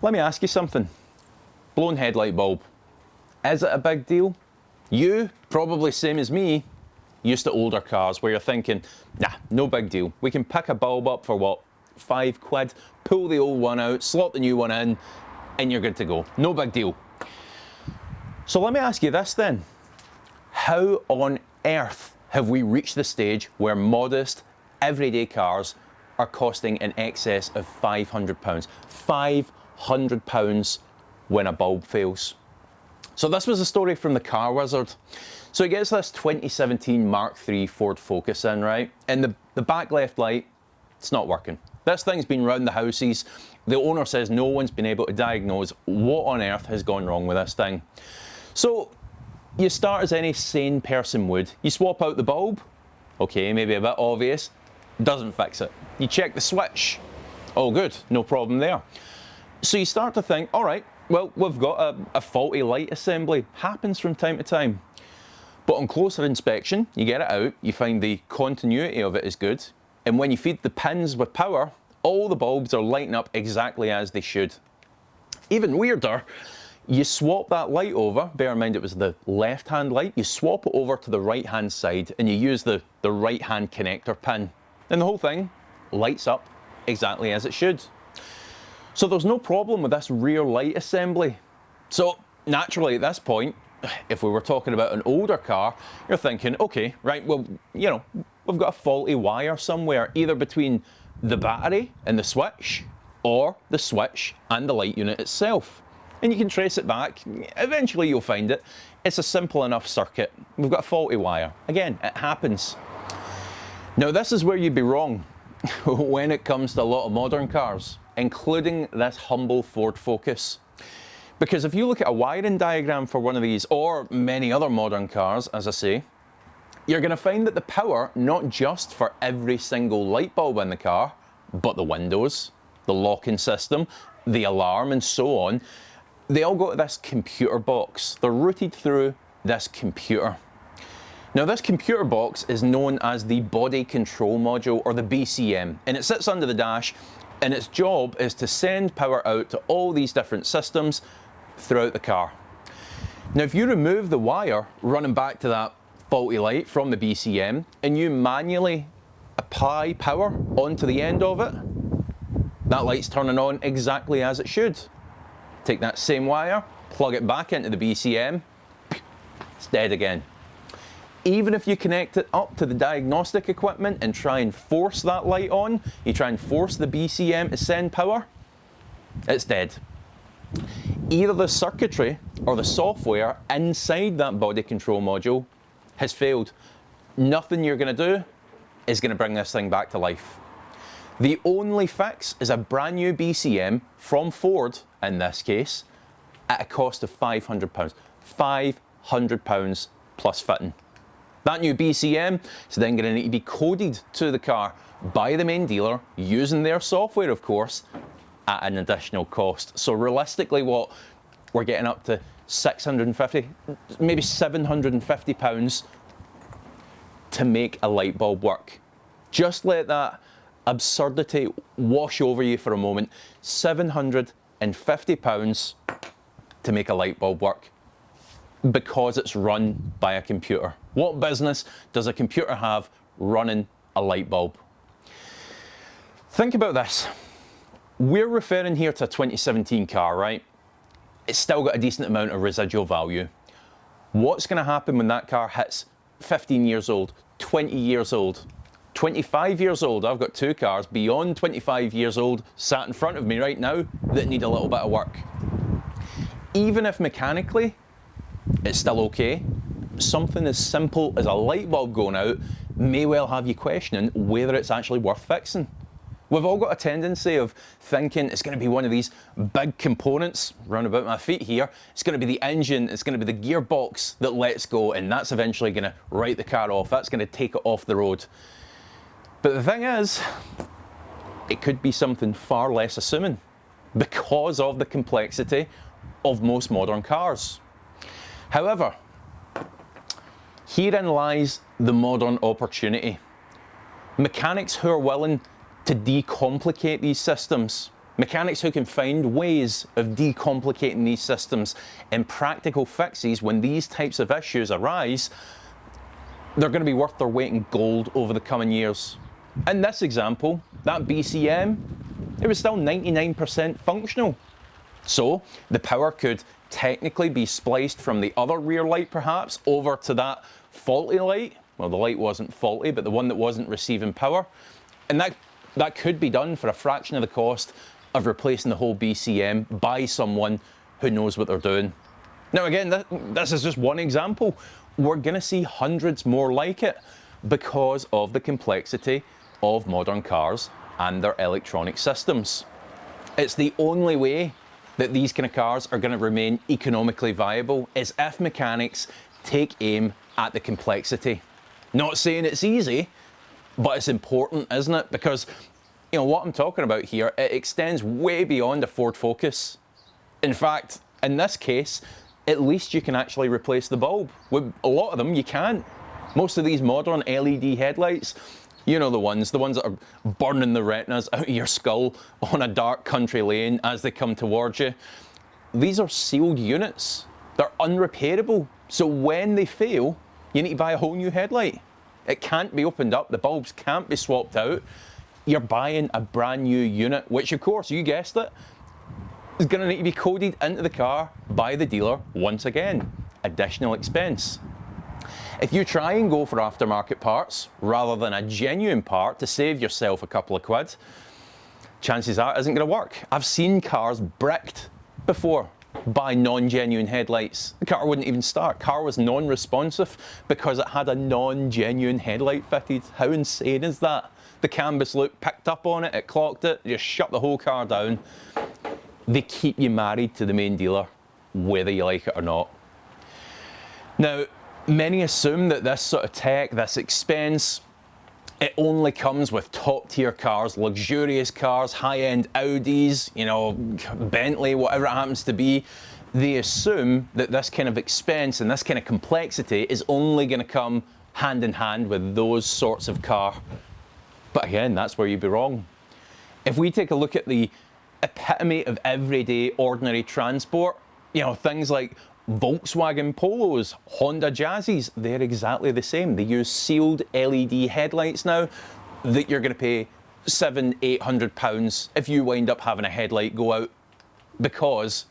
Let me ask you something. Blown headlight bulb. Is it a big deal? You, probably same as me, used to older cars where you're thinking, nah, no big deal. We can pick a bulb up for what, £5, pull the old one out, slot the new one in, and you're good to go. No big deal. So let me ask you this then. How on earth have we reached the stage where modest, everyday cars are costing in excess of £500? £500 when a bulb fails. So this was a story from the Car Wizard. So he gets this 2017 Mark III Ford Focus in, right? And the back left light, it's not working. This thing's been round the houses. The owner says no one's been able to diagnose what on earth has gone wrong with this thing. So you start as any sane person would. You swap out the bulb. Okay, maybe a bit obvious. Doesn't fix it. You check the switch. Oh good, no problem there. So you start to think, all right, well, we've got a faulty light assembly. Happens from time to time. But on closer inspection, you get it out, you find the continuity of it is good, and when you feed the pins with power, all the bulbs are lighting up exactly as they should. Even weirder, you swap that light over, bear in mind it was the left-hand light, you swap it over to the right-hand side and you use the right-hand connector pin. And the whole thing lights up exactly as it should. So there's no problem with this rear light assembly. So naturally at this point, if we were talking about an older car, you're thinking, okay, right, well, you know, we've got a faulty wire somewhere, either between the battery and the switch, or the switch and the light unit itself. And you can trace it back. Eventually you'll find it. It's a simple enough circuit. We've got a faulty wire. Again, it happens. Now this is where you'd be wrong when it comes to a lot of modern cars, including this humble Ford Focus. Because if you look at a wiring diagram for one of these, or many other modern cars, as I say, you're going to find that the power, not just for every single light bulb in the car, but the windows, the locking system, the alarm, and so on, they all go to this computer box. They're routed through this computer. Now this computer box is known as the body control module, or the BCM, and it sits under the dash, and its job is to send power out to all these different systems throughout the car. Now if you remove the wire running back to that faulty light from the BCM and you manually apply power onto the end of it, that light's turning on exactly as it should. Take that same wire, plug it back into the BCM, it's dead again. Even if you connect it up to the diagnostic equipment and try and force that light on, you try and force the BCM to send power, it's dead. Either the circuitry or the software inside that body control module has failed. Nothing you're going to do is going to bring this thing back to life. The only fix is a brand new BCM from Ford, in this case, at a cost of £500. £500 plus fitting. That new BCM is then going to need to be coded to the car by the main dealer, using their software of course, at an additional cost. So realistically what we're getting up to £650, maybe £750 to make a light bulb work. Just let that absurdity wash over you for a moment. £750 to make a light bulb work because it's run by a computer. What business does a computer have running a light bulb? Think about this. We're referring here to a 2017 car, right? It's still got a decent amount of residual value. What's going to happen when that car hits 15 years old, 20 years old, 25 years old? I've got two cars beyond 25 years old sat in front of me right now that need a little bit of work. Even if mechanically it's still okay, something as simple as a light bulb going out may well have you questioning whether it's actually worth fixing. We've all got a tendency of thinking it's going to be one of these big components, round about my feet here, it's going to be the engine, it's going to be the gearbox that lets go, and that's eventually going to write the car off, that's going to take it off the road. But the thing is, it could be something far less assuming because of the complexity of most modern cars. However, herein lies the modern opportunity. Mechanics who are willing to decomplicate these systems, Mechanics who can find ways of decomplicating these systems and practical fixes when these types of issues arise, they're going to be worth their weight in gold over the coming years. In this example, that BCM, it was still 99% functional. So the power could technically be spliced from the other rear light perhaps over to that faulty light. Well, the light wasn't faulty, but the one that wasn't receiving power. And that could be done for a fraction of the cost of replacing the whole BCM by someone who knows what they're doing. Now again, this is just one example. We're going to see hundreds more like it because of the complexity of modern cars and their electronic systems. It's the only way that these kind of cars are going to remain economically viable is if mechanics take aim at the complexity. Not saying it's easy, but it's important, isn't it? Because you know what I'm talking about here, it extends way beyond a Ford Focus. In fact, in this case, at least you can actually replace the bulb. With a lot of them, you can't. Most of these modern LED headlights, you know the ones that are burning the retinas out of your skull on a dark country lane as they come towards you. These are sealed units. They're unrepairable. So when they fail, you need to buy a whole new headlight. It can't be opened up. The bulbs can't be swapped out. You're buying a brand new unit, which of course, you guessed it, is going to need to be coded into the car by the dealer once again. Additional expense. If you try and go for aftermarket parts rather than a genuine part to save yourself a couple of quid, chances are it isn't going to work. I've seen cars bricked before by non-genuine headlights. The car wouldn't even start. Car was non-responsive because it had a non-genuine headlight fitted. How insane is that? The canvas look picked up on it, it clocked it, just shut the whole car down. They keep you married to the main dealer, whether you like it or not. Now, many assume that this sort of tech, this expense, it only comes with top tier cars, luxurious cars, high-end Audis, you know, Bentley, whatever it happens to be. They assume that this kind of expense and this kind of complexity is only going to come hand in hand with those sorts of car. But again, that's where you'd be wrong. If we take a look at the epitome of everyday ordinary transport, you know, things like Volkswagen Polos, Honda Jazzys, they're exactly the same. They use sealed LED headlights now that you're going to pay £700–800 if you wind up having a headlight go out because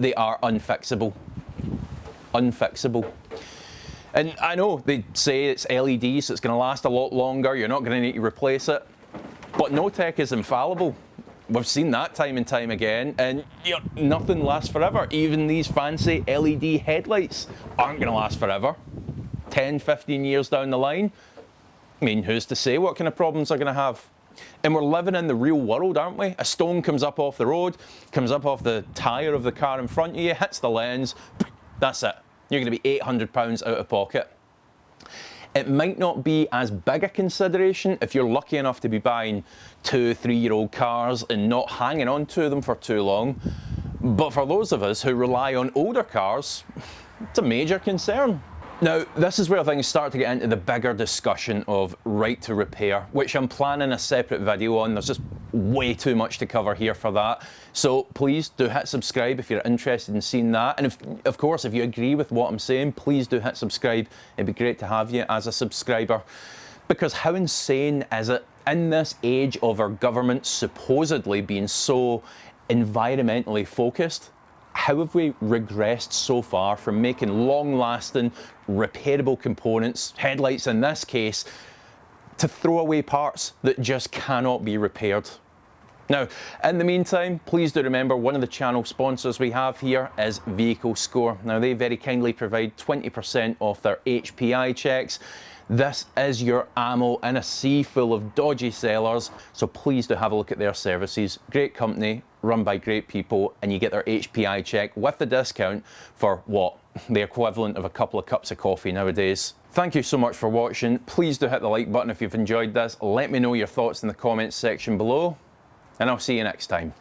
they are unfixable. Unfixable. And I know they say it's LED, so it's going to last a lot longer, you're not going to need to replace it, but no tech is infallible. We've seen that time and time again, and you know, nothing lasts forever. Even these fancy LED headlights aren't going to last forever. 10, 15 years down the line, I mean, who's to say what kind of problems they're going to have? And we're living in the real world, aren't we? A stone comes up off the road, comes up off the tyre of the car in front of you, hits the lens, that's it. You're going to be £800 out of pocket. It might not be as big a consideration if you're lucky enough to be buying 2–3-year-old cars and not hanging on to them for too long. But for those of us who rely on older cars, it's a major concern. Now, this is where things start to get into the bigger discussion of right to repair, which I'm planning a separate video on. There's just way too much to cover here for that. So please do hit subscribe if you're interested in seeing that. And of course, if you agree with what I'm saying, please do hit subscribe. It'd be great to have you as a subscriber. Because how insane is it in this age of our government supposedly being so environmentally focused? How have we regressed so far from making long-lasting, repairable components, headlights in this case, to throwaway parts that just cannot be repaired? Now, in the meantime, please do remember one of the channel sponsors we have here is Vehicle Score. Now, they very kindly provide 20% off their HPI checks. This is your ammo in a sea full of dodgy sellers, so please do have a look at their services. Great company, run by great people, and you get their HPI check with the discount for what? The equivalent of a couple of cups of coffee nowadays. Thank you so much for watching. Please do hit the like button if you've enjoyed this. Let me know your thoughts in the comments section below, and I'll see you next time.